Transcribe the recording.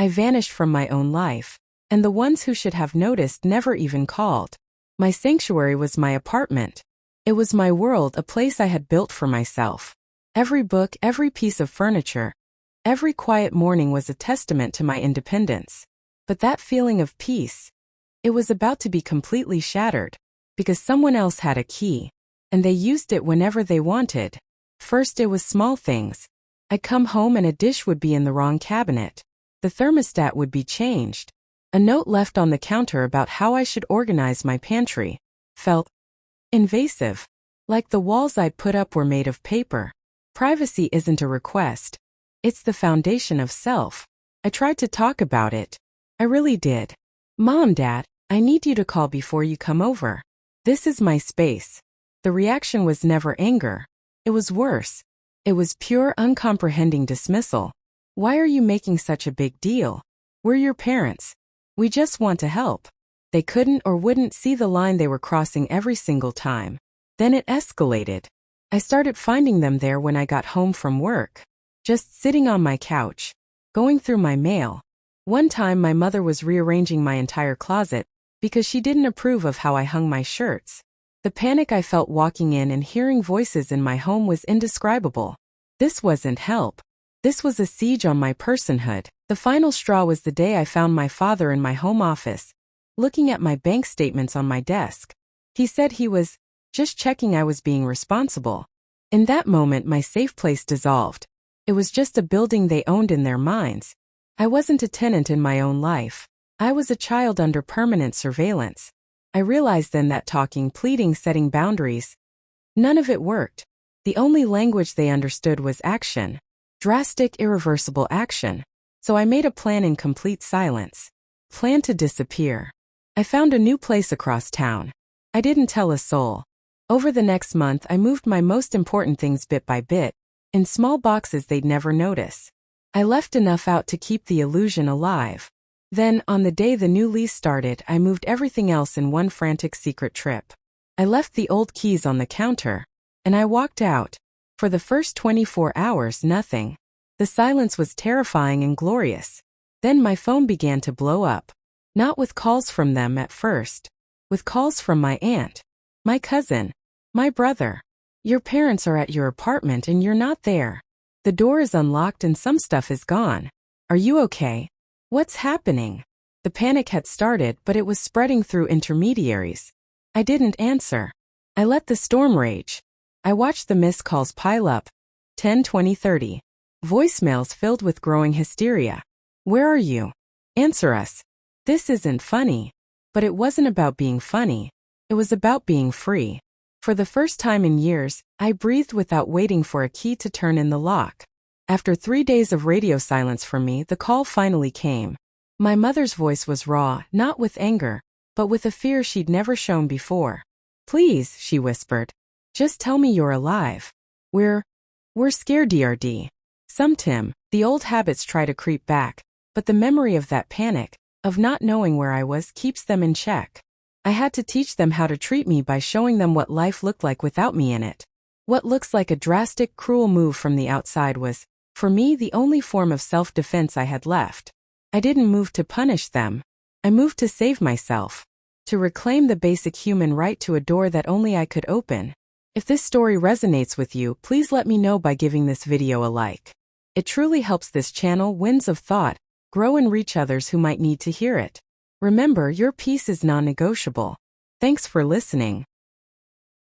I vanished from my own life, and the ones who should have noticed never even called. My sanctuary was my apartment. It was my world, a place I had built for myself. Every book, every piece of furniture, every quiet morning was a testament to my independence. But that feeling of peace, it was about to be completely shattered, because someone else had a key, and they used it whenever they wanted. First it was small things. I'd come home and a dish would be in the wrong cabinet. The thermostat would be changed. A note left on the counter about how I should organize my pantry felt invasive, like the walls I'd put up were made of paper. Privacy isn't a request. It's the foundation of self. I tried to talk about it. I really did. Mom, Dad, I need you to call before you come over. This is my space. The reaction was never anger. It was worse. It was pure, uncomprehending dismissal. Why are you making such a big deal? We're your parents. We just want to help. They couldn't or wouldn't see the line they were crossing every single time. Then it escalated. I started finding them there when I got home from work, just sitting on my couch, going through my mail. One time my mother was rearranging my entire closet because she didn't approve of how I hung my shirts. The panic I felt walking in and hearing voices in my home was indescribable. This wasn't help. This was a siege on my personhood. The final straw was the day I found my father in my home office, looking at my bank statements on my desk. He said he was just checking I was being responsible. In that moment my safe place dissolved. It was just a building they owned in their minds. I wasn't a tenant in my own life. I was a child under permanent surveillance. I realized then that talking, pleading, setting boundaries, none of it worked. The only language they understood was action. Drastic, irreversible action. So I made a plan in complete silence. Plan to disappear. I found a new place across town. I didn't tell a soul. Over the next month I moved my most important things bit by bit, in small boxes they'd never notice. I left enough out to keep the illusion alive. Then, on the day the new lease started, I moved everything else in one frantic secret trip. I left the old keys on the counter, and I walked out. For the first 24 hours, nothing. The silence was terrifying and glorious. Then my phone began to blow up. Not with calls from them at first. With calls from my aunt, my cousin, my brother. Your parents are at your apartment and you're not there. The door is unlocked and some stuff is gone. Are you okay? What's happening? The panic had started, but it was spreading through intermediaries. I didn't answer. I let the storm rage. I watched the missed calls pile up. 10, 20, 30. Voicemails filled with growing hysteria. Where are you? Answer us. This isn't funny. But it wasn't about being funny. It was about being free. For the first time in years, I breathed without waiting for a key to turn in the lock. After 3 days of radio silence from me, the call finally came. My mother's voice was raw, not with anger, but with a fear she'd never shown before. Please, she whispered. Just tell me you're alive. We're scared, DRD. Some Tim, the old habits try to creep back, but the memory of that panic, of not knowing where I was, keeps them in check. I had to teach them how to treat me by showing them what life looked like without me in it. What looks like a drastic, cruel move from the outside was, for me, the only form of self-defense I had left. I didn't move to punish them. I moved to save myself. To reclaim the basic human right to a door that only I could open. If this story resonates with you, please let me know by giving this video a like. It truly helps this channel, Winds of Thought, grow and reach others who might need to hear it. Remember, your peace is non-negotiable. Thanks for listening.